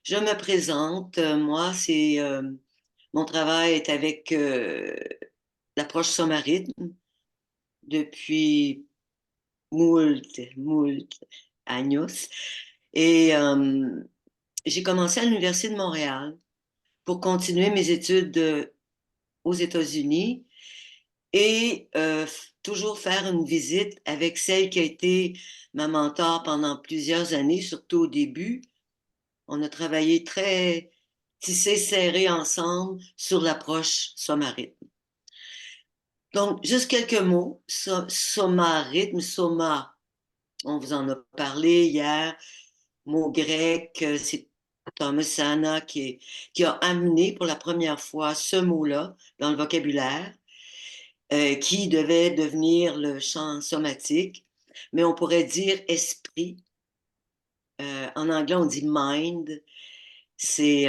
Je me présente, moi, mon travail est avec l'approche Somarythme depuis moult años. Et j'ai commencé à l'Université de Montréal pour continuer mes études aux États-Unis et toujours faire une visite avec celle qui a été ma mentor pendant plusieurs années, surtout au début. On a travaillé très tissé, serré ensemble sur l'approche Somarythme. Donc, juste quelques mots. Somarythme, soma, on vous en a parlé hier. Mot grec, c'est Thomas Sana qui a amené pour la première fois ce mot-là dans le vocabulaire, qui devait devenir le champ somatique. Mais on pourrait dire esprit. En anglais, on dit mind. C'est,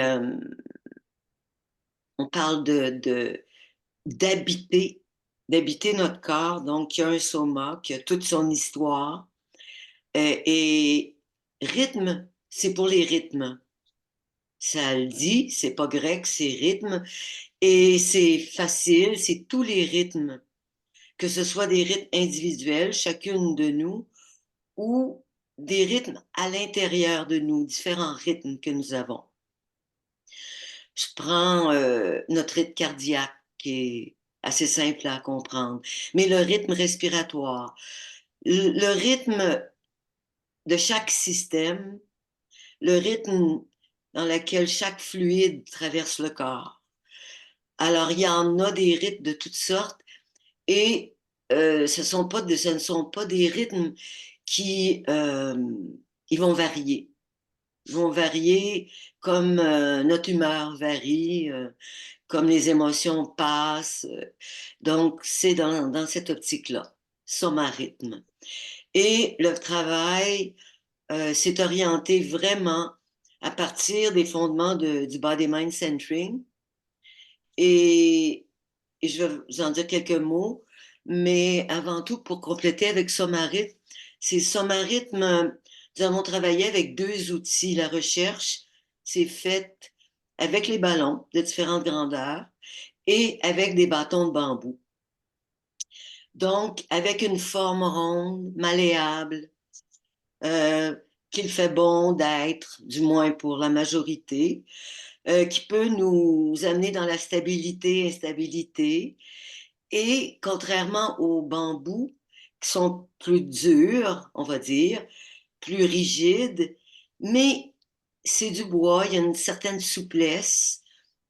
on parle d'habiter, d'habiter notre corps, donc qui a un soma, qui a toute son histoire. Et rythme, c'est pour les rythmes. Ça le dit, c'est pas grec, c'est rythme. Et c'est facile, c'est tous les rythmes, que ce soit des rythmes individuels, chacune de nous, ou des rythmes à l'intérieur de nous, différents rythmes que nous avons. Je prends notre rythme cardiaque, qui est assez simple à comprendre, mais le rythme respiratoire, le rythme de chaque système, le rythme dans lequel chaque fluide traverse le corps. Alors, il y en a des rythmes de toutes sortes et ce ne sont pas des rythmes qui ils vont varier. Ils vont varier comme notre humeur varie, comme les émotions passent. Donc, c'est dans cette optique-là, somarythme. Et le travail s'est orienté vraiment à partir des fondements du Body-Mind Centering. Et, et je vais vous en dire quelques mots, mais avant tout, pour compléter avec Somarythme, c'est Somarythme, nous avons travaillé avec deux outils. La recherche s'est faite avec les ballons de différentes grandeurs et avec des bâtons de bambou. Donc, avec une forme ronde, malléable, euh, qu'il fait bon d'être, du moins pour la majorité, qui peut nous amener dans la stabilité, instabilité. Et contrairement aux bambous, qui sont plus durs, on va dire, plus rigides, mais c'est du bois, il y a une certaine souplesse,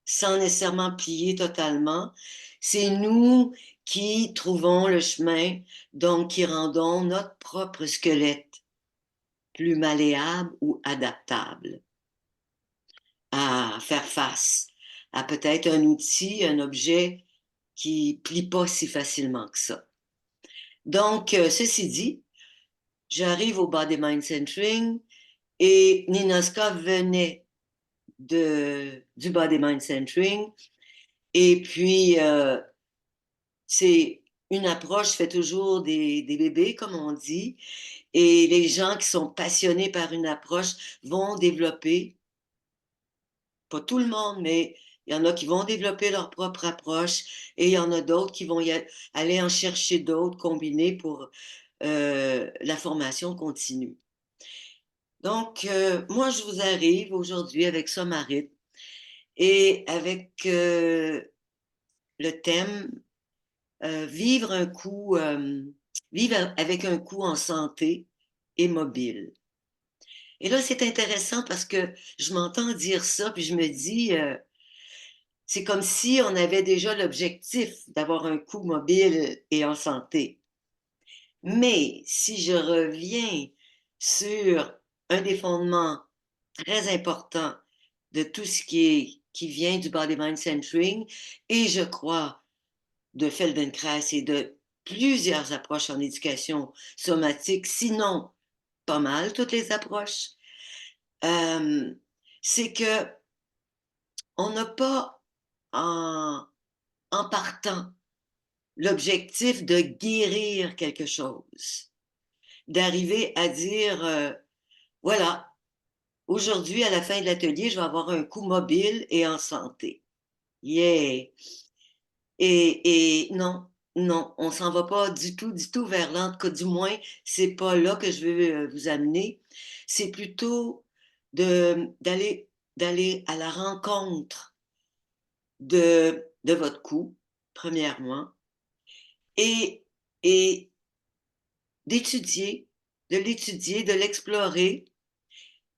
sans nécessairement plier totalement. C'est nous qui trouvons le chemin, donc qui rendons notre propre squelette plus malléable ou adaptable à faire face à peut-être un outil, un objet qui plie pas si facilement que ça. Donc, ceci dit, j'arrive au Body Mind Centering et Ninoska venait du Body Mind Centering. Et puis, c'est une approche fait toujours des bébés, comme on dit. Et les gens qui sont passionnés par une approche vont développer, pas tout le monde, mais il y en a qui vont développer leur propre approche et il y en a d'autres qui vont aller en chercher d'autres combinés pour la formation continue. Donc, moi, je vous arrive aujourd'hui avec Somarit et avec le thème vivre vivre avec un coup en santé et mobile. Et là, c'est intéressant parce que je m'entends dire ça, puis je me dis, c'est comme si on avait déjà l'objectif d'avoir un coup mobile et en santé. Mais si je reviens sur un des fondements très importants de tout ce qui vient du Body Mind Centering, et je crois de Feldenkrais et de plusieurs approches en éducation somatique, sinon pas mal toutes les approches, euh, c'est que on n'a pas en partant l'objectif de guérir quelque chose, d'arriver à dire voilà, Aujourd'hui, à la fin de l'atelier, je vais avoir un cou mobile et en santé. Yeah! Et non, non, on s'en va pas du tout vers là. En tout cas, du moins, c'est pas là que je veux vous amener. C'est plutôt d'aller à la rencontre de votre cou, premièrement, et, et d'étudier, de l'étudier, de l'explorer.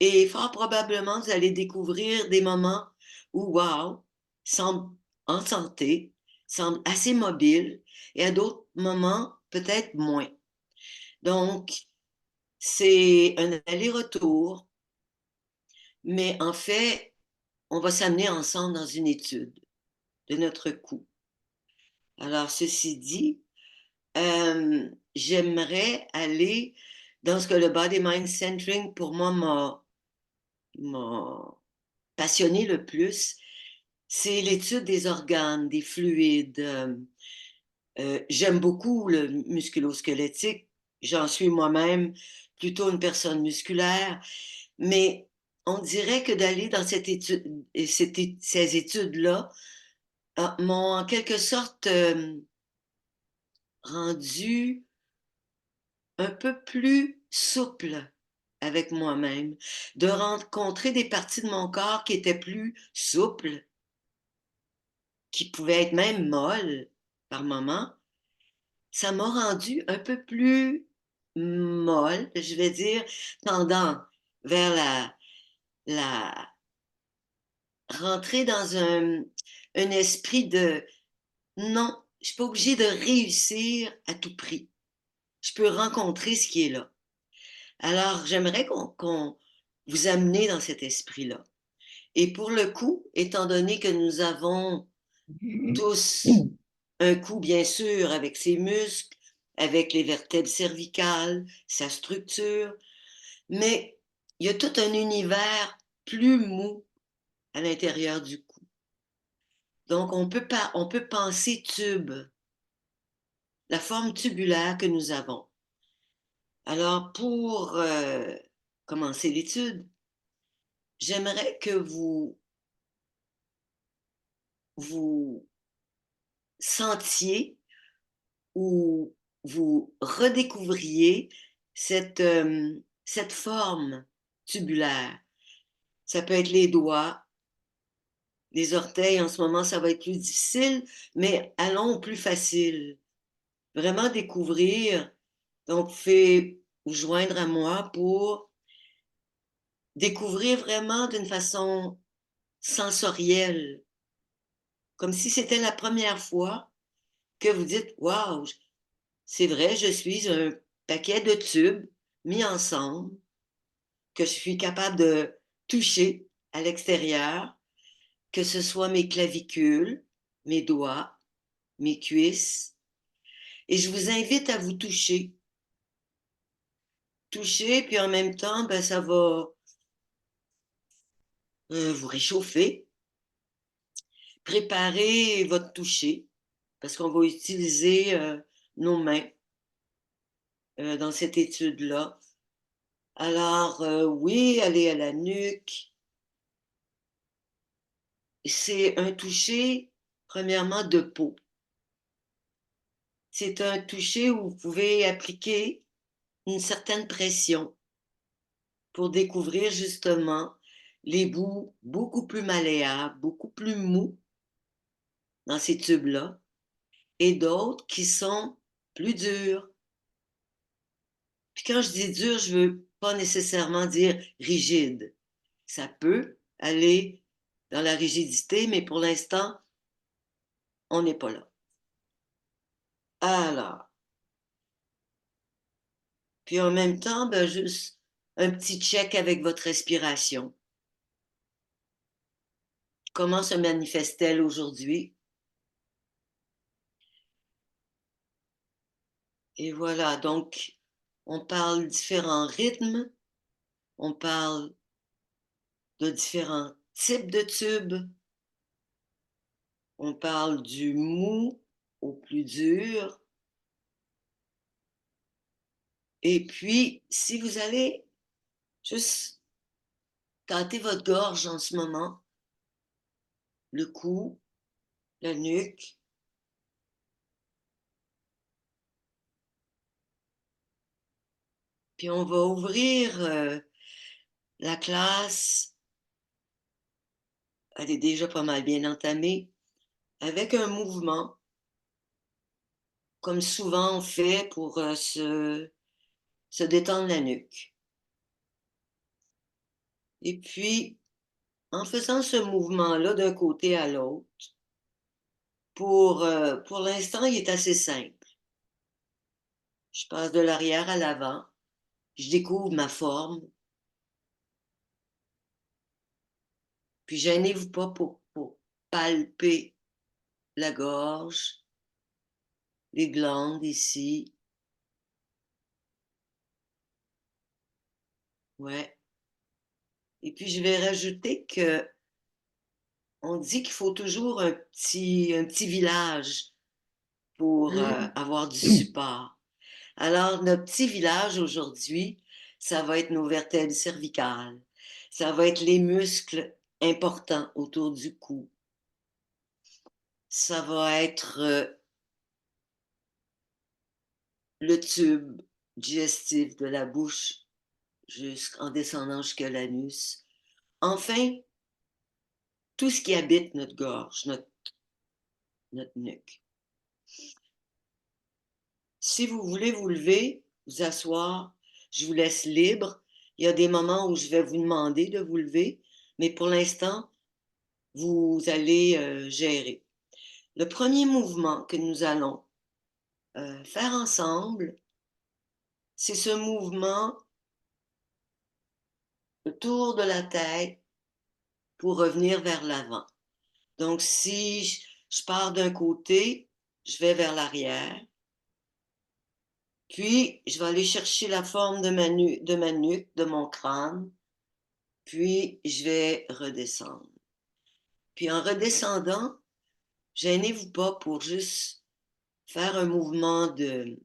Et fort probablement, vous allez découvrir des moments où, wow, semble en santé, semble assez mobile, et à d'autres moments, peut-être moins. Donc, c'est un aller-retour, mais en fait, on va s'amener ensemble dans une étude de notre cou. Alors, ceci dit, j'aimerais aller dans ce que le Body Mind Centering, pour moi, m'a passionné le plus, c'est l'étude des organes, des fluides. J'aime beaucoup le musculo-squelettique. J'en suis moi-même plutôt une personne musculaire, mais on dirait que d'aller dans ces études-là m'ont en quelque sorte rendu un peu plus souple avec moi-même, de rencontrer des parties de mon corps qui étaient plus souples, qui pouvaient être même molles par moments. Ça m'a rendu un peu plus molle, je vais dire, tendant vers la rentrer dans un esprit de non, je suis pas obligée de réussir à tout prix. Je peux rencontrer ce qui est là. Alors, j'aimerais qu'on vous amène dans cet esprit-là. Et pour le coup, étant donné que nous avons tous un cou, bien sûr, avec ses muscles, avec les vertèbres cervicales, sa structure, mais il y a tout un univers plus mou à l'intérieur du cou. Donc, on peut penser tube, la forme tubulaire que nous avons. Alors, pour commencer l'étude, j'aimerais que vous sentiez ou vous redécouvriez cette forme tubulaire. Ça peut être les doigts, les orteils. En ce moment, ça va être plus difficile, mais allons au plus facile. Vraiment découvrir. Donc, faites vous joindre à moi pour découvrir vraiment d'une façon sensorielle, comme si c'était la première fois que vous dites, waouh, c'est vrai, je suis un paquet de tubes mis ensemble que je suis capable de toucher à l'extérieur, que ce soit mes clavicules, mes doigts, mes cuisses. Et je vous invite à vous toucher. Toucher, puis en même temps, ben, ça va vous réchauffer, préparer votre toucher, parce qu'on va utiliser nos mains dans cette étude-là. Alors, oui, aller à la nuque. C'est un toucher, premièrement, de peau. C'est un toucher où vous pouvez appliquer une certaine pression pour découvrir justement les bouts beaucoup plus malléables, beaucoup plus mous dans ces tubes-là, et d'autres qui sont plus durs. Puis quand je dis dur, je ne veux pas nécessairement dire rigide. Ça peut aller dans la rigidité, mais pour l'instant, on n'est pas là. Alors, puis en même temps, ben, juste un petit check avec votre respiration. Comment se manifeste-t-elle aujourd'hui? Et voilà, donc on parle différents rythmes, on parle de différents types de tubes, on parle du mou au plus dur. Et puis, si vous allez juste tâtez votre gorge en ce moment, le cou, la nuque. Puis on va ouvrir la classe. Elle est déjà pas mal bien entamée avec un mouvement, comme souvent on fait pour se détendre la nuque. Et puis, en faisant ce mouvement-là d'un côté à l'autre, pour l'instant, il est assez simple. Je passe de l'arrière à l'avant, je découvre ma forme, puis gênez-vous pas pour palper la gorge, les glandes ici. Ouais. Et puis, je vais rajouter que on dit qu'il faut toujours un petit village pour avoir du support. Alors, notre petit village aujourd'hui, ça va être nos vertèbres cervicales. Ça va être les muscles importants autour du cou. Ça va être le tube digestif de la bouche jusqu'en descendant jusqu'à l'anus. Enfin, tout ce qui habite notre gorge, notre nuque. Si vous voulez vous lever, vous asseoir, je vous laisse libre. Il y a des moments où je vais vous demander de vous lever, mais pour l'instant, vous allez gérer. Le premier mouvement que nous allons faire ensemble, c'est ce mouvement autour de la tête pour revenir vers l'avant. Donc, si je pars d'un côté, je vais vers l'arrière. Puis, je vais aller chercher la forme de ma nuque, de mon crâne. Puis, je vais redescendre. Puis, en redescendant, gênez-vous pas pour juste faire un mouvement de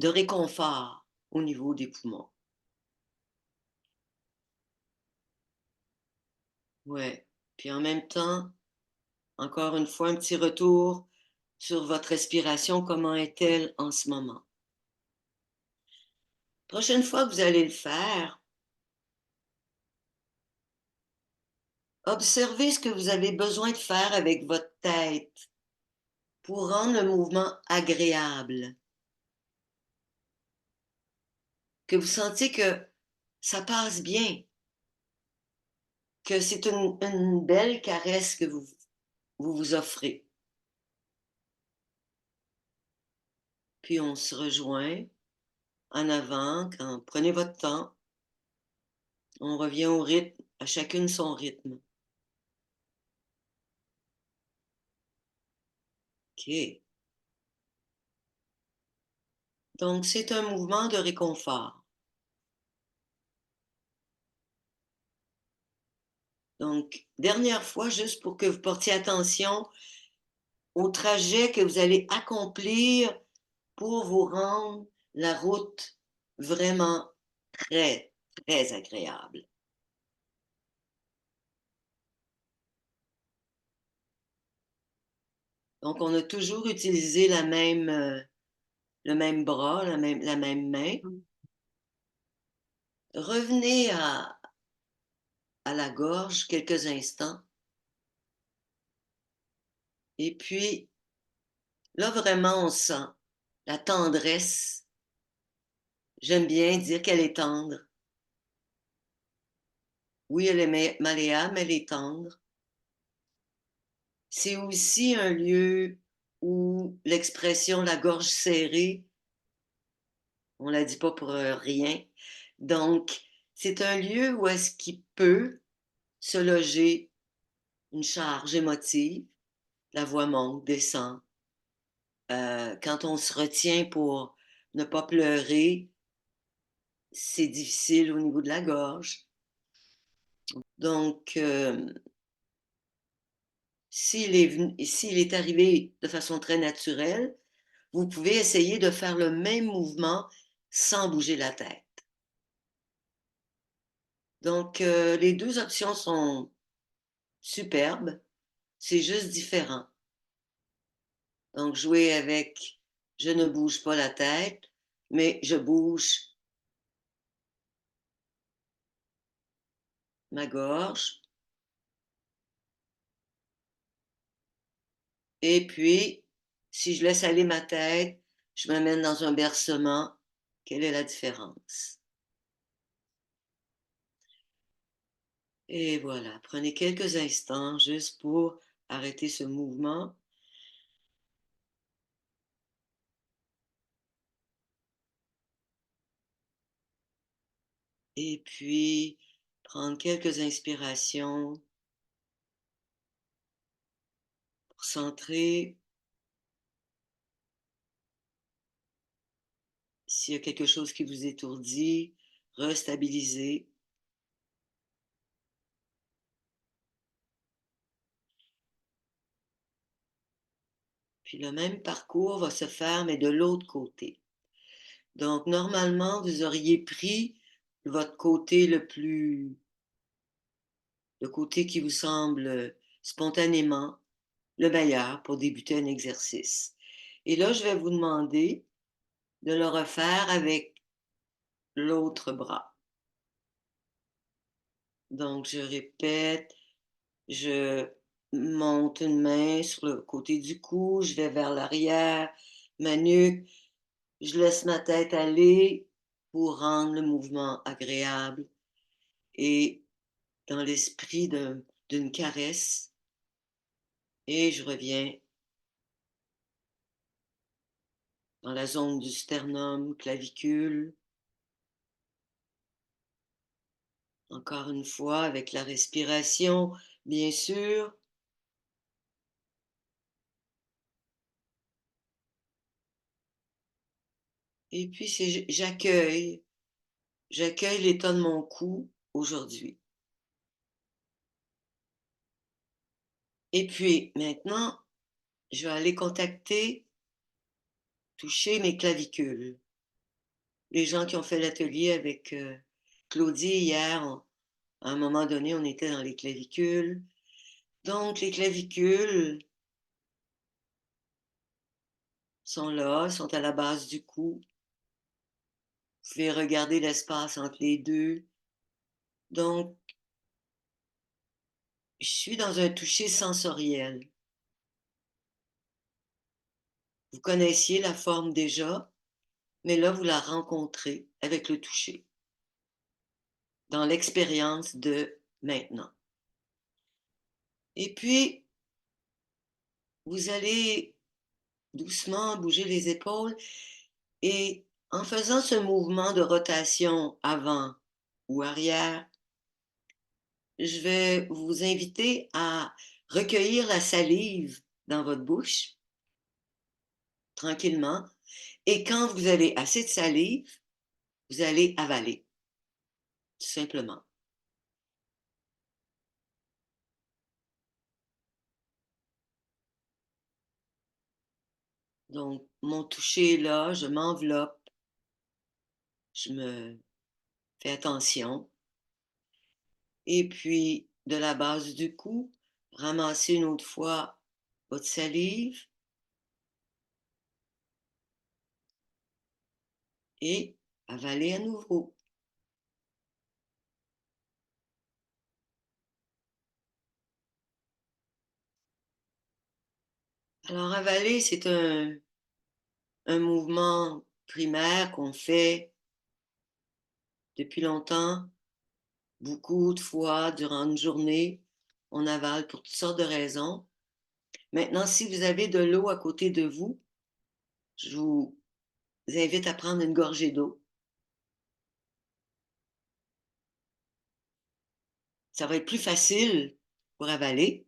réconfort au niveau des poumons. Ouais. Puis en même temps, encore une fois, un petit retour sur votre respiration. Comment est-elle en ce moment? Prochaine fois que vous allez le faire, observez ce que vous avez besoin de faire avec votre tête pour rendre le mouvement agréable. Que vous sentiez que ça passe bien, que c'est une belle caresse que vous offrez. Puis on se rejoint en avant, prenez votre temps. On revient au rythme, à chacune son rythme. OK. Donc, c'est un mouvement de réconfort. Donc, dernière fois, juste pour que vous portiez attention au trajet que vous allez accomplir pour vous rendre la route vraiment très, très agréable. Donc, on a toujours utilisé le même bras, la même main. Revenez à la gorge quelques instants. Et puis, là, vraiment, on sent la tendresse. J'aime bien dire qu'elle est tendre. Oui, elle est malléable, mais elle est tendre. C'est aussi un lieu où l'expression la gorge serrée, on ne la dit pas pour rien. Donc, c'est un lieu où est-ce qu'il peut se loger une charge émotive. La voix monte, descend. Quand on se retient pour ne pas pleurer, c'est difficile au niveau de la gorge. Donc, s'il est arrivé de façon très naturelle, vous pouvez essayer de faire le même mouvement sans bouger la tête. Donc, les deux options sont superbes, c'est juste différent. Donc, jouer avec je ne bouge pas la tête, mais je bouge ma gorge. Et puis, si je laisse aller ma tête, je m'amène dans un bercement. Quelle est la différence? Et voilà, prenez quelques instants juste pour arrêter ce mouvement. Et puis, prendre quelques inspirations pour centrer. S'il y a quelque chose qui vous étourdit, restabiliser. Puis le même parcours va se faire, mais de l'autre côté. Donc, normalement, vous auriez pris votre côté le côté qui vous semble spontanément le meilleur pour débuter un exercice. Et là, je vais vous demander de le refaire avec l'autre bras. Donc, je répète, je monte une main sur le côté du cou, je vais vers l'arrière, ma nuque, je laisse ma tête aller pour rendre le mouvement agréable et dans l'esprit d'une caresse. Et je reviens dans la zone du sternum, clavicule. Encore une fois, avec la respiration, bien sûr. Et puis, j'accueille l'état de mon cou aujourd'hui. Et puis, maintenant, je vais aller toucher mes clavicules. Les gens qui ont fait l'atelier avec Claudie hier, à un moment donné, on était dans les clavicules. Donc, les clavicules sont là, sont à la base du cou. Vous pouvez regarder l'espace entre les deux. Donc, je suis dans un toucher sensoriel. Vous connaissiez la forme déjà, mais là, vous la rencontrez avec le toucher, dans l'expérience de maintenant. Et puis, vous allez doucement bouger les épaules et en faisant ce mouvement de rotation avant ou arrière, je vais vous inviter à recueillir la salive dans votre bouche tranquillement. Et quand vous avez assez de salive, vous allez avaler, tout simplement. Donc, mon toucher est là, je m'enveloppe, je me fais attention. Et puis, de la base du cou, ramassez une autre fois votre salive et avalez à nouveau. Alors, avaler, c'est un mouvement primaire qu'on fait depuis longtemps, beaucoup de fois durant une journée. On avale pour toutes sortes de raisons. Maintenant, si vous avez de l'eau à côté de vous, je vous invite à prendre une gorgée d'eau. Ça va être plus facile pour avaler.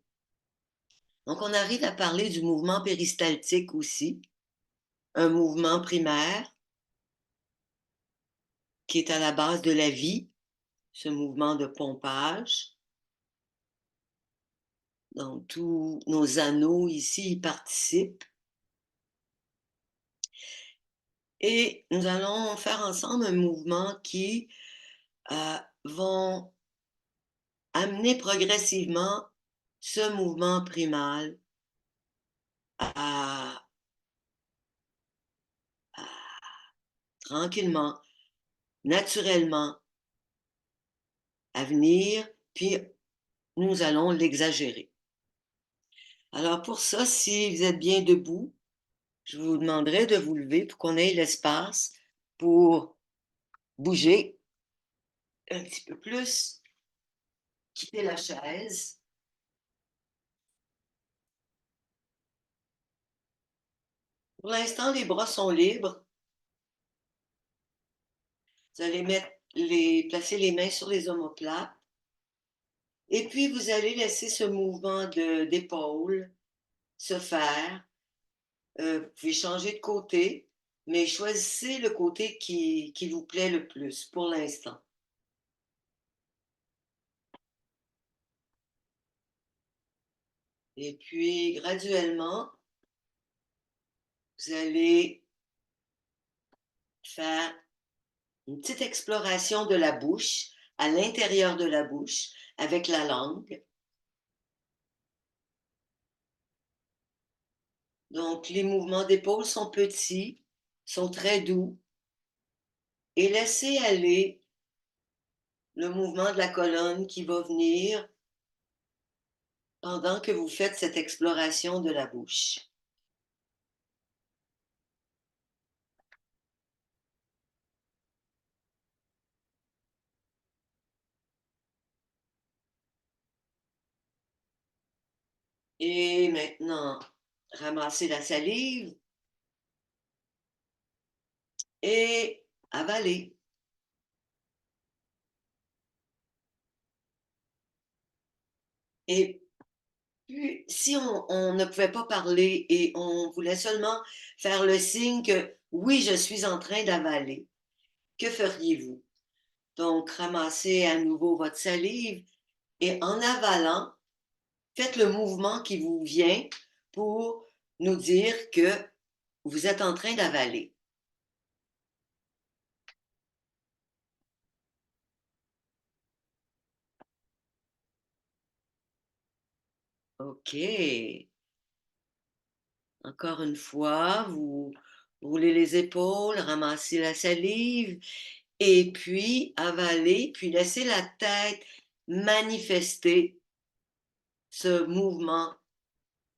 Donc, on arrive à parler du mouvement péristaltique aussi, un mouvement primaire qui est à la base de la vie, ce mouvement de pompage. Donc, tous nos anneaux ici y participent. Et nous allons faire ensemble un mouvement qui vont amenez progressivement ce mouvement primal à, à tranquillement, naturellement, à venir, puis nous allons l'exagérer. Alors pour ça, si vous êtes bien debout, je vous demanderai de vous lever pour qu'on ait l'espace pour bouger un petit peu plus, quitter la chaise. Pour l'instant, les bras sont libres. Vous allez placer les mains sur les omoplates. Et puis, vous allez laisser ce mouvement d'épaule se faire. Vous pouvez changer de côté, mais choisissez le côté qui vous plaît le plus pour l'instant. Et puis, graduellement, vous allez faire une petite exploration de la bouche, à l'intérieur de la bouche, avec la langue. Donc, les mouvements d'épaule sont petits, sont très doux, et laissez aller le mouvement de la colonne qui va venir pendant que vous faites cette exploration de la bouche. Et maintenant, ramassez la salive et avalez. Et puis, si on ne pouvait pas parler et on voulait seulement faire le signe que oui, je suis en train d'avaler, que feriez-vous? Donc, ramassez à nouveau votre salive et en avalant, faites le mouvement qui vous vient pour nous dire que vous êtes en train d'avaler. OK. Encore une fois, vous roulez les épaules, ramassez la salive et puis avalez, puis laissez la tête manifester ce mouvement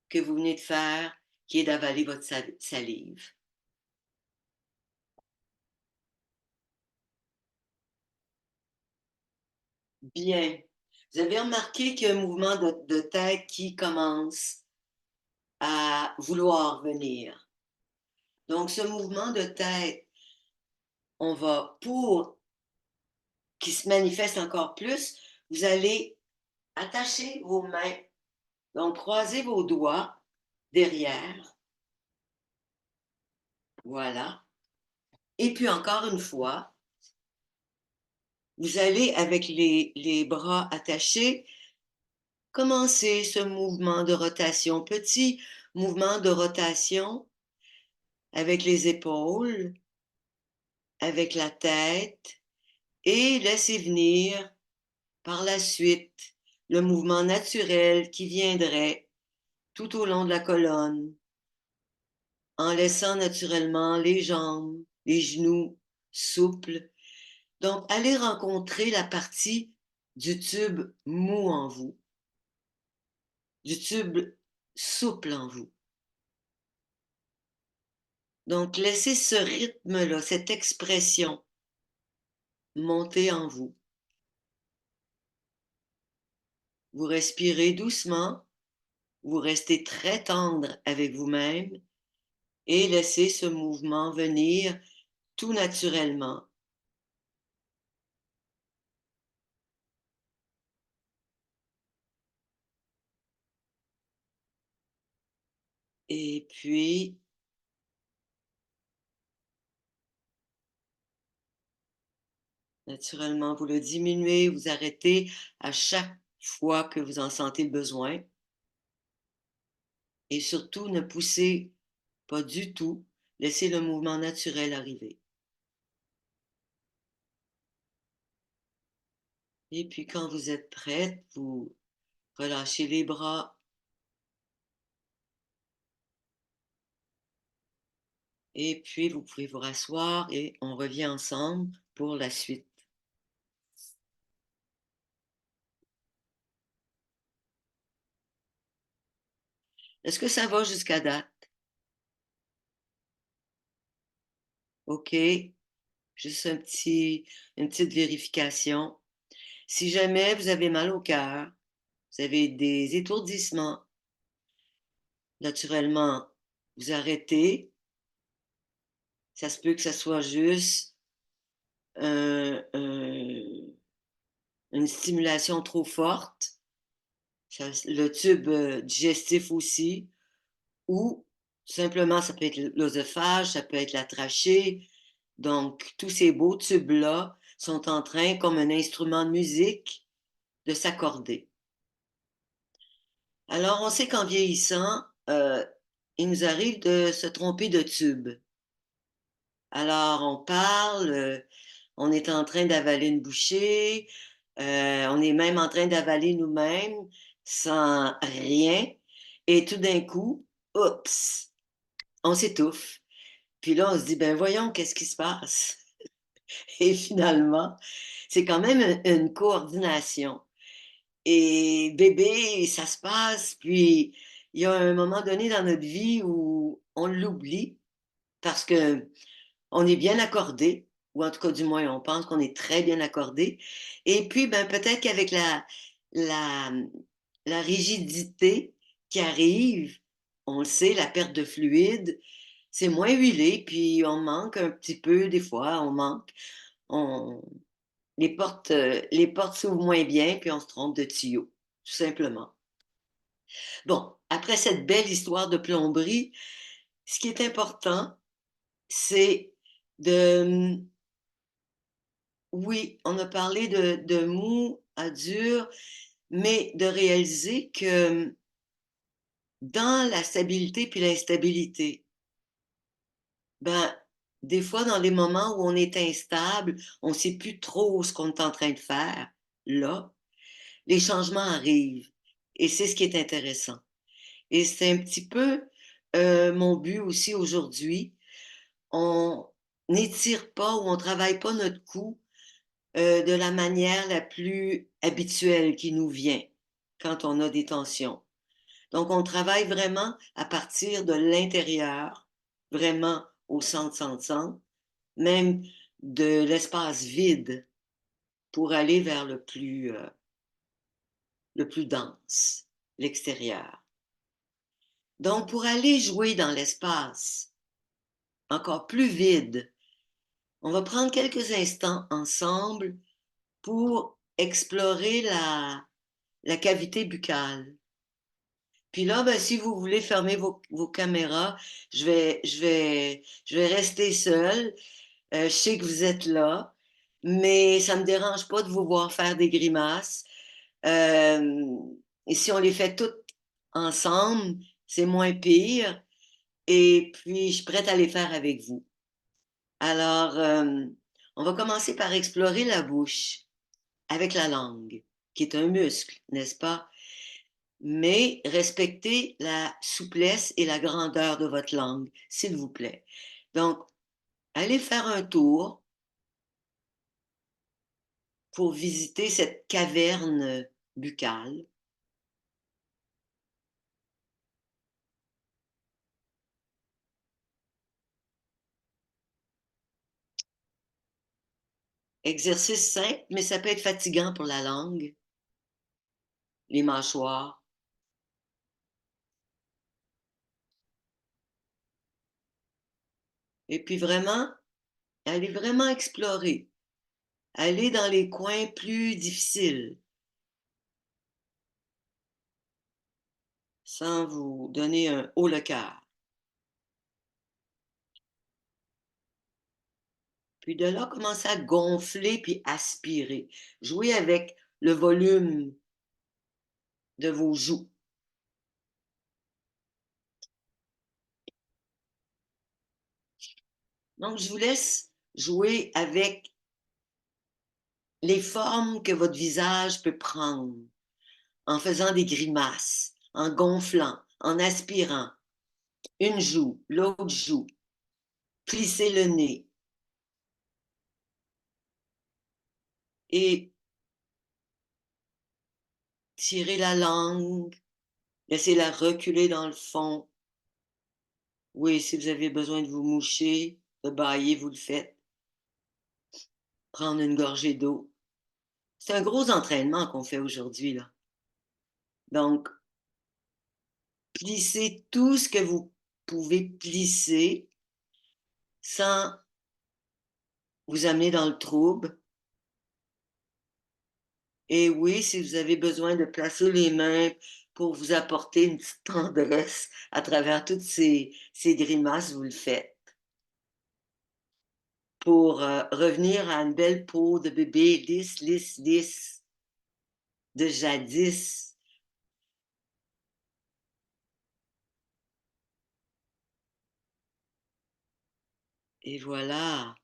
que vous venez de faire, qui est d'avaler votre salive. Bien. Vous avez remarqué qu'il y a un mouvement de tête qui commence à vouloir venir. Donc, ce mouvement de tête, on va, pour qu'il se manifeste encore plus, vous allez attacher vos mains, donc croisez vos doigts derrière. Voilà. Et puis encore une fois, vous allez, avec les bras attachés, commencer ce mouvement de rotation, petit mouvement de rotation avec les épaules, avec la tête, et laissez venir par la suite le mouvement naturel qui viendrait tout au long de la colonne, en laissant naturellement les jambes, les genoux souples. Donc, allez rencontrer la partie du tube mou en vous, du tube souple en vous. Donc, laissez ce rythme-là, cette expression monter en vous. Vous respirez doucement, vous restez très tendre avec vous-même et laissez ce mouvement venir tout naturellement. Et puis, naturellement, vous le diminuez, vous arrêtez à chaque fois que vous en sentez le besoin. Et surtout, ne poussez pas du tout. Laissez le mouvement naturel arriver. Et puis quand vous êtes prête, vous relâchez les bras et puis vous pouvez vous rasseoir et on revient ensemble pour la suite. Est-ce que ça va jusqu'à date? OK. Juste une petite vérification. Si jamais vous avez mal au cœur, vous avez des étourdissements, naturellement, vous arrêtez. Ça se peut que ça soit juste une stimulation trop forte, le tube digestif aussi, ou simplement ça peut être l'œsophage, ça peut être la trachée. Donc, tous ces beaux tubes-là sont en train, comme un instrument de musique, de s'accorder. Alors, on sait qu'en vieillissant, il nous arrive de se tromper de tube. Alors, on parle, on est en train d'avaler une bouchée, on est même en train d'avaler nous-mêmes sans rien, et tout d'un coup, oups, on s'étouffe. Puis là, on se dit, ben voyons, qu'est-ce qui se passe? Et finalement, c'est quand même une coordination. Et bébé, ça se passe, puis il y a un moment donné dans notre vie où on l'oublie parce que on est bien accordé, ou en tout cas du moins on pense qu'on est très bien accordé. Et puis ben peut-être qu'avec la la rigidité qui arrive, on le sait, la perte de fluide, c'est moins huilé, puis on manque un petit peu des fois, on manque, on, les portes s'ouvrent moins bien, puis on se trompe de tuyau, tout simplement. Bon, après cette belle histoire de plomberie, ce qui est important, c'est de, oui, on a parlé de mou à dur, mais de réaliser que dans la stabilité puis l'instabilité, ben, des fois, dans les moments où on est instable, on ne sait plus trop ce qu'on est en train de faire, là, les changements arrivent. Et c'est ce qui est intéressant. Et c'est un petit peu mon but aussi aujourd'hui. On n'étire pas ou on ne travaille pas notre cou de la manière la plus habituelle qui nous vient quand on a des tensions. Donc, on travaille vraiment à partir de l'intérieur, vraiment au centre, centre, centre, même de l'espace vide pour aller vers le plus dense, l'extérieur. Donc, pour aller jouer dans l'espace encore plus vide, on va prendre quelques instants ensemble pour explorer la cavité buccale. Puis là, ben, si vous voulez fermer vos caméras, je vais rester seule. Je sais que vous êtes là, mais ça ne me dérange pas de vous voir faire des grimaces. Euh, et si on les fait toutes ensemble, c'est moins pire. Et puis, je suis prête à les faire avec vous. Alors, on va commencer par explorer la bouche avec la langue, qui est un muscle, n'est-ce pas? Mais respectez la souplesse et la grandeur de votre langue, s'il vous plaît. Donc, allez faire un tour pour visiter cette caverne buccale. Exercice simple, mais ça peut être fatigant pour la langue, les mâchoires. Et puis vraiment, allez vraiment explorer. Allez dans les coins plus difficiles, sans vous donner un haut le cœur. Puis de là, commencez à gonfler puis aspirer. Jouez avec le volume de vos joues. Donc, je vous laisse jouer avec les formes que votre visage peut prendre en faisant des grimaces, en gonflant, en aspirant. Une joue, l'autre joue. Plissez le nez. Et tirez la langue. Laissez-la reculer dans le fond. Oui, si vous avez besoin de vous moucher, de bâiller, vous le faites. Prendre une gorgée d'eau. C'est un gros entraînement qu'on fait aujourd'hui, là. Donc, plissez tout ce que vous pouvez plisser sans vous amener dans le trouble. Et oui, si vous avez besoin de placer les mains pour vous apporter une petite tendresse à travers toutes ces grimaces, vous le faites. Pour revenir à une belle peau de bébé lisse, lisse, lisse, de jadis. Et voilà.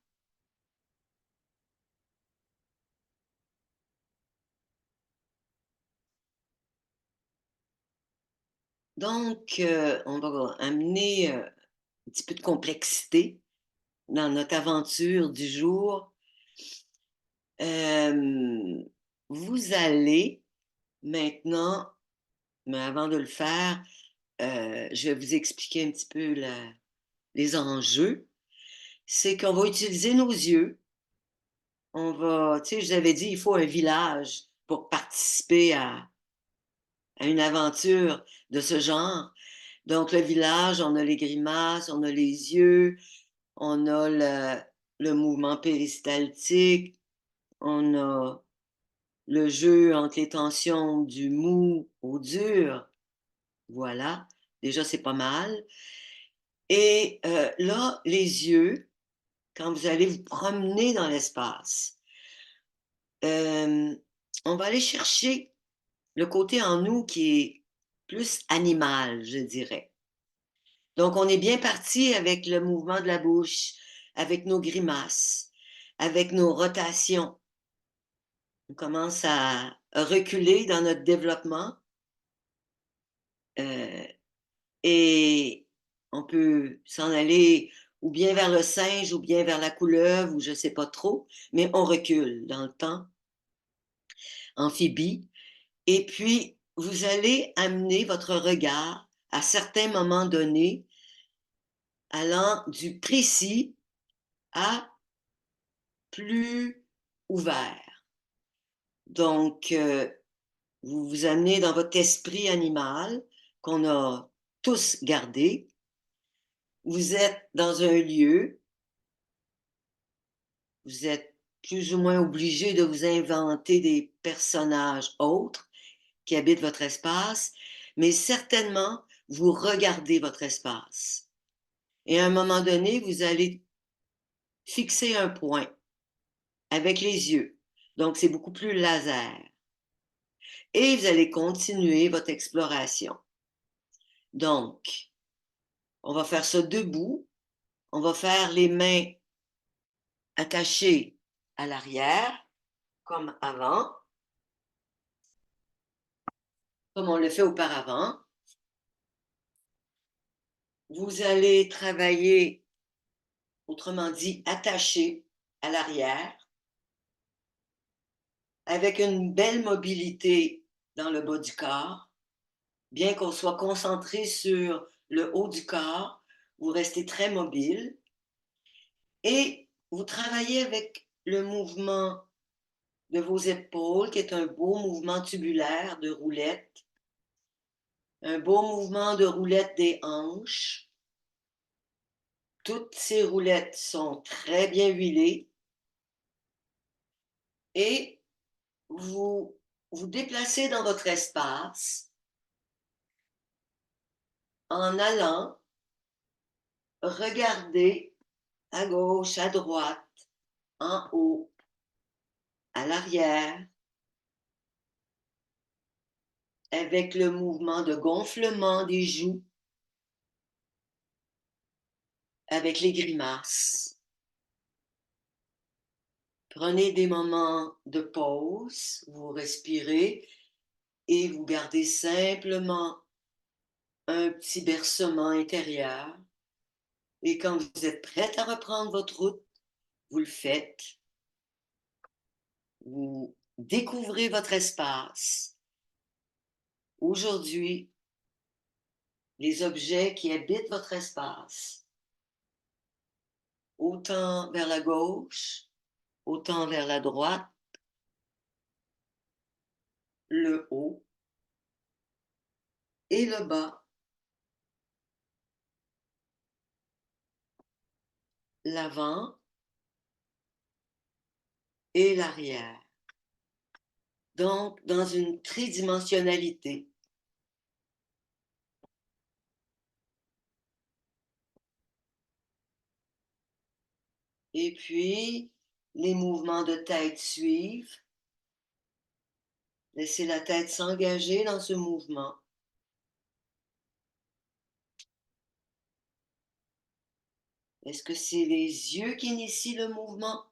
Donc, on va amener un petit peu de complexité dans notre aventure du jour. Euh, Vous allez maintenant, mais avant de le faire, je vais vous expliquer un petit peu les enjeux. C'est qu'on va utiliser nos yeux. On va, tu sais, je vous avais dit, il faut un village pour participer à une aventure de ce genre. Donc, le village, on a les grimaces, on a les yeux, on a le mouvement péristaltique, on a le jeu entre les tensions du mou au dur. Voilà, déjà, c'est pas mal. Et là, les yeux, quand vous allez vous promener dans l'espace, euh, on va aller chercher le côté en nous qui est plus animal, je dirais. Donc, on est bien parti avec le mouvement de la bouche, avec nos grimaces, avec nos rotations. On commence à reculer dans notre développement euh, et on peut s'en aller ou bien vers le singe ou bien vers la couleuvre ou je ne sais pas trop, mais on recule dans le temps, amphibie. Et puis, vous allez amener votre regard à certains moments donnés allant du précis à plus ouvert. Donc, vous vous amenez dans votre esprit animal qu'on a tous gardé. Vous êtes dans un lieu, vous êtes plus ou moins obligé de vous inventer des personnages autres qui habitent votre espace, mais certainement, vous regardez votre espace. Et à un moment donné, vous allez fixer un point avec les yeux. Donc, c'est beaucoup plus laser. Et vous allez continuer votre exploration. Donc, on va faire ça debout. On va faire les mains attachées à l'arrière, comme avant, comme on le fait auparavant. Vous allez travailler, autrement dit, attaché à l'arrière, avec une belle mobilité dans le bas du corps. Bien qu'on soit concentré sur le haut du corps, vous restez très mobile et vous travaillez avec le mouvement de vos épaules, qui est un beau mouvement tubulaire de roulette, un beau mouvement de roulette des hanches. Toutes ces roulettes sont très bien huilées et vous vous déplacez dans votre espace en allant regarder à gauche, à droite, en haut, à l'arrière, avec le mouvement de gonflement des joues, avec les grimaces. Prenez des moments de pause, vous respirez et vous gardez simplement un petit bercement intérieur. Et quand vous êtes prête à reprendre votre route, vous le faites. Vous découvrez votre espace. Aujourd'hui, les objets qui habitent votre espace, autant vers la gauche, autant vers la droite, le haut et le bas, l'avant et l'arrière. Donc, dans une tridimensionnalité. Et puis, les mouvements de tête suivent. Laissez la tête s'engager dans ce mouvement. Est-ce que c'est les yeux qui initient le mouvement?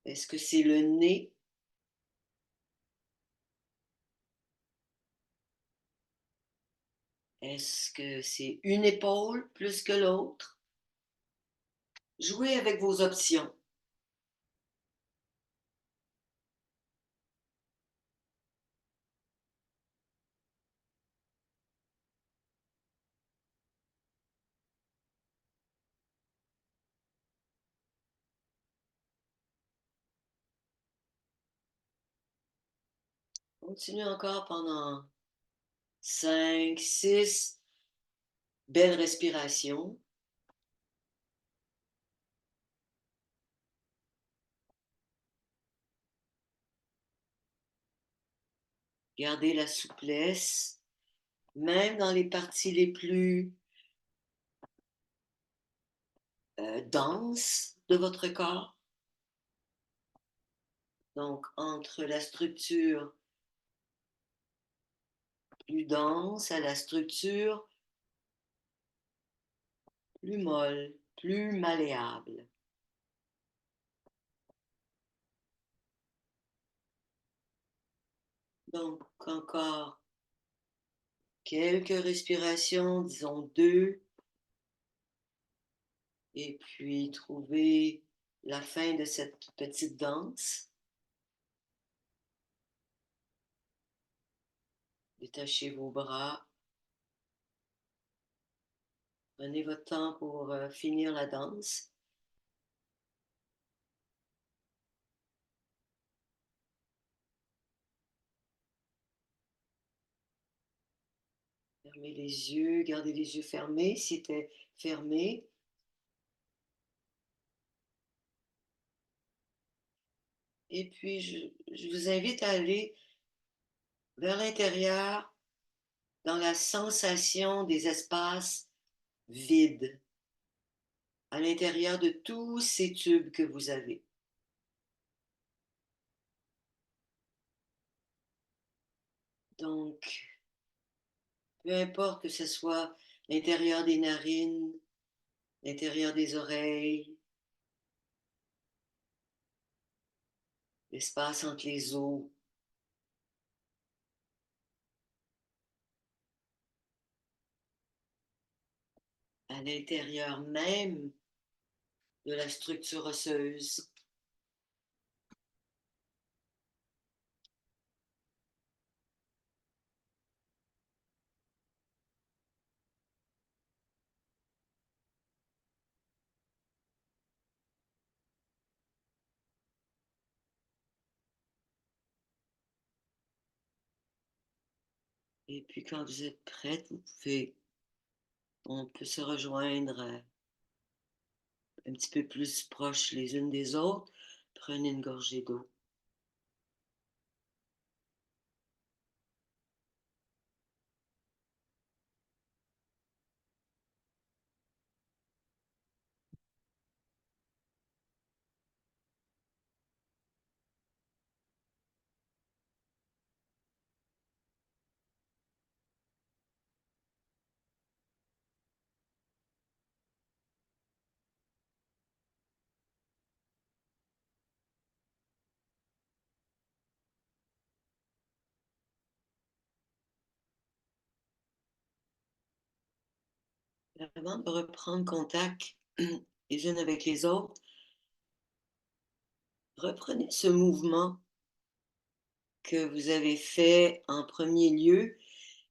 Est-ce que c'est le nez? Est-ce que c'est une épaule plus que l'autre? Jouez avec vos options. Continuez encore pendant 5, 6 belles respirations. Gardez la souplesse, même dans les parties les plus denses de votre corps. Donc, entre la structure plus dense à la structure plus molle, plus malléable. Donc, encore quelques respirations, disons 2, et puis trouvez la fin de cette petite danse. Détachez vos bras. Prenez votre temps pour finir la danse. Fermez les yeux, gardez les yeux fermés si c'était fermé. Et puis, je vous invite à aller vers l'intérieur dans la sensation des espaces vides à l'intérieur de tous ces tubes que vous avez. Donc, peu importe que ce soit l'intérieur des narines, l'intérieur des oreilles, l'espace entre les os, à l'intérieur même de la structure osseuse. Et puis quand vous êtes prête, on peut se rejoindre un petit peu plus proches les unes des autres. Prenez une gorgée d'eau. Avant de reprendre contact les unes avec les autres, reprenez ce mouvement que vous avez fait en premier lieu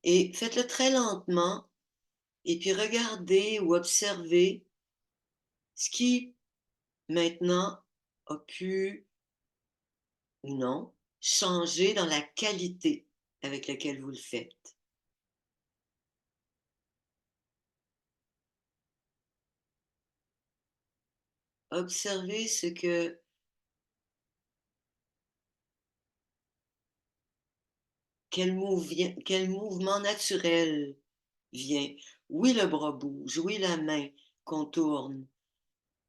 et faites-le très lentement et puis regardez ou observez ce qui maintenant a pu ou non changer dans la qualité avec laquelle vous le faites. Observez quel mouvement naturel vient. Oui, le bras bouge, oui, la main contourne,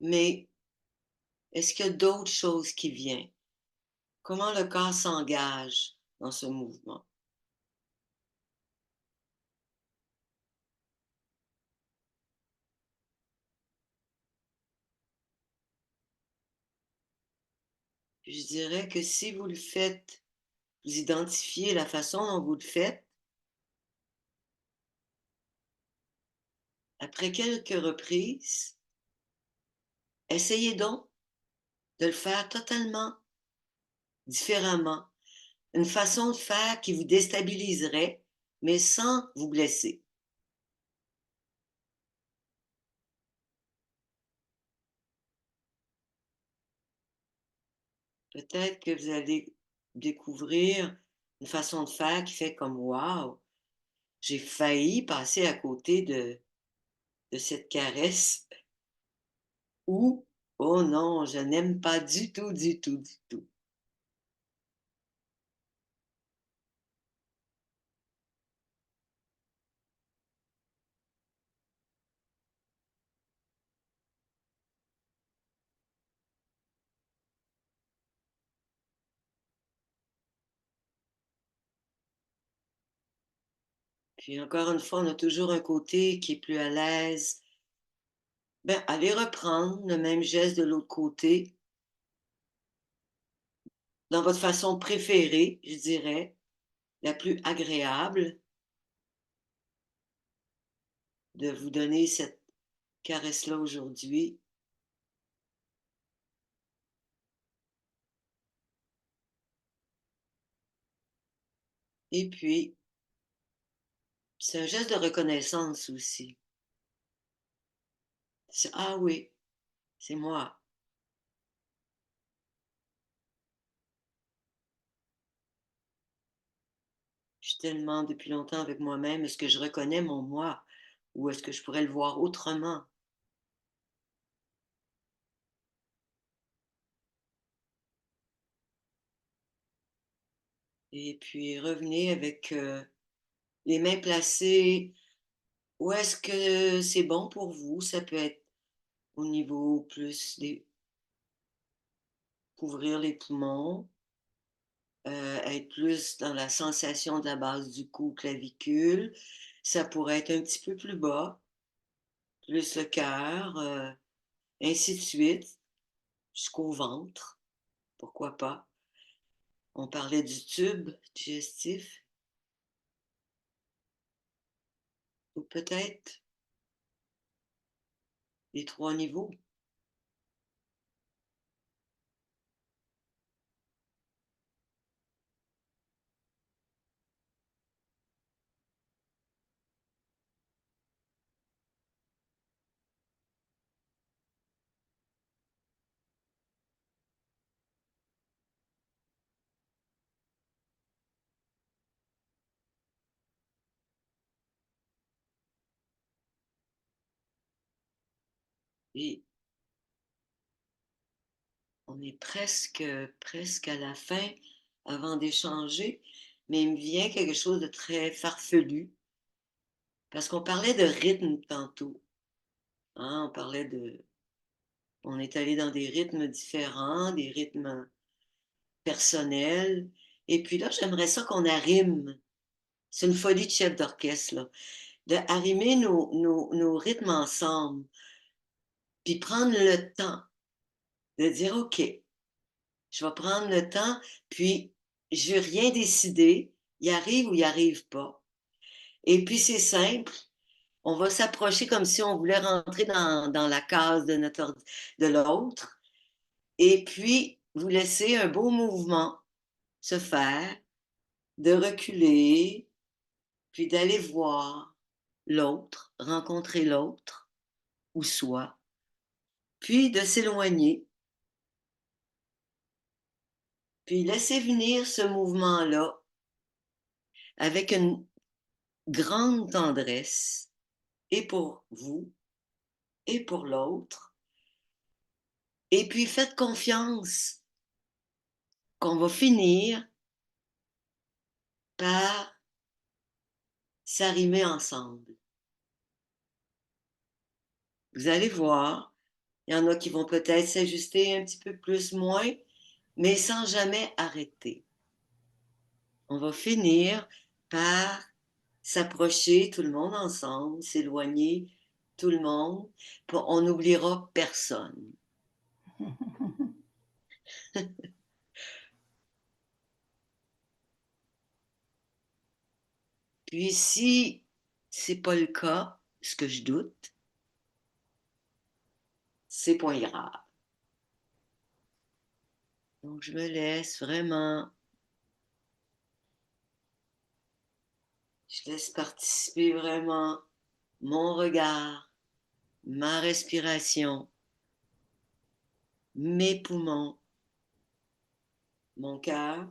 mais est-ce qu'il y a d'autres choses qui viennent? Comment le corps s'engage dans ce mouvement? Puis je dirais que si vous le faites, vous identifiez la façon dont vous le faites, après quelques reprises, essayez donc de le faire totalement différemment, une façon de faire qui vous déstabiliserait, mais sans vous blesser. Peut-être que vous allez découvrir une façon de faire qui fait comme waouh, j'ai failli passer à côté de cette caresse ou oh non, je n'aime pas du tout, du tout, du tout. Puis encore une fois, on a toujours un côté qui est plus à l'aise. Ben, allez reprendre le même geste de l'autre côté, dans votre façon préférée, je dirais, la plus agréable de vous donner cette caresse-là aujourd'hui. Et puis, c'est un geste de reconnaissance aussi. Ah oui, c'est moi. Je suis tellement depuis longtemps avec moi-même. Est-ce que je reconnais mon moi ou est-ce que je pourrais le voir autrement? Et puis revenez avec les mains placées. Où est-ce que c'est bon pour vous? Ça peut être au niveau plus des couvrir les poumons, être plus dans la sensation de la base du cou, clavicule. Ça pourrait être un petit peu plus bas, plus le cœur, ainsi de suite, jusqu'au ventre, pourquoi pas. On parlait du tube digestif, ou peut-être les 3 niveaux. Et on est presque à la fin avant d'échanger, mais il me vient quelque chose de très farfelu, parce qu'on parlait de rythme tantôt, hein, on est allé dans des rythmes différents, des rythmes personnels, et puis là, j'aimerais ça qu'on arrime, c'est une folie de chef d'orchestre, là, de arrimer nos rythmes ensemble, puis prendre le temps de dire, OK, je vais prendre le temps, puis je ne veux rien décider, il arrive ou il arrive pas. Et puis c'est simple, On va s'approcher comme si on voulait rentrer dans la case de l'autre. Et puis, vous laissez un beau mouvement se faire, de reculer, puis d'aller voir l'autre, rencontrer l'autre ou soi, puis de s'éloigner, puis laisser venir ce mouvement-là avec une grande tendresse, et pour vous, et pour l'autre. Et puis faites confiance qu'on va finir par s'arrimer ensemble. Vous allez voir, il y en a qui vont peut-être s'ajuster un petit peu plus, moins, mais sans jamais arrêter. On va finir par s'approcher tout le monde ensemble, s'éloigner tout le monde. On n'oubliera personne. Puis si c'est pas le cas, ce que je doute, c'est point grave. Donc je me laisse vraiment, je laisse participer vraiment mon regard, ma respiration, mes poumons, mon cœur.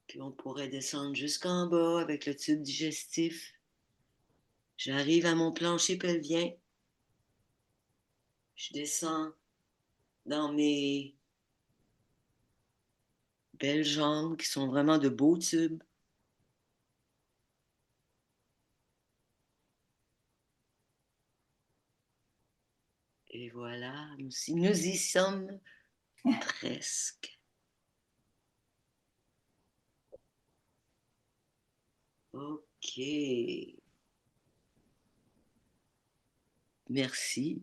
Puis on pourrait descendre jusqu'en bas avec le tube digestif. J'arrive à mon plancher pelvien. Je descends dans mes belles jambes qui sont vraiment de beaux tubes. Et voilà, nous y sommes presque. OK. Merci.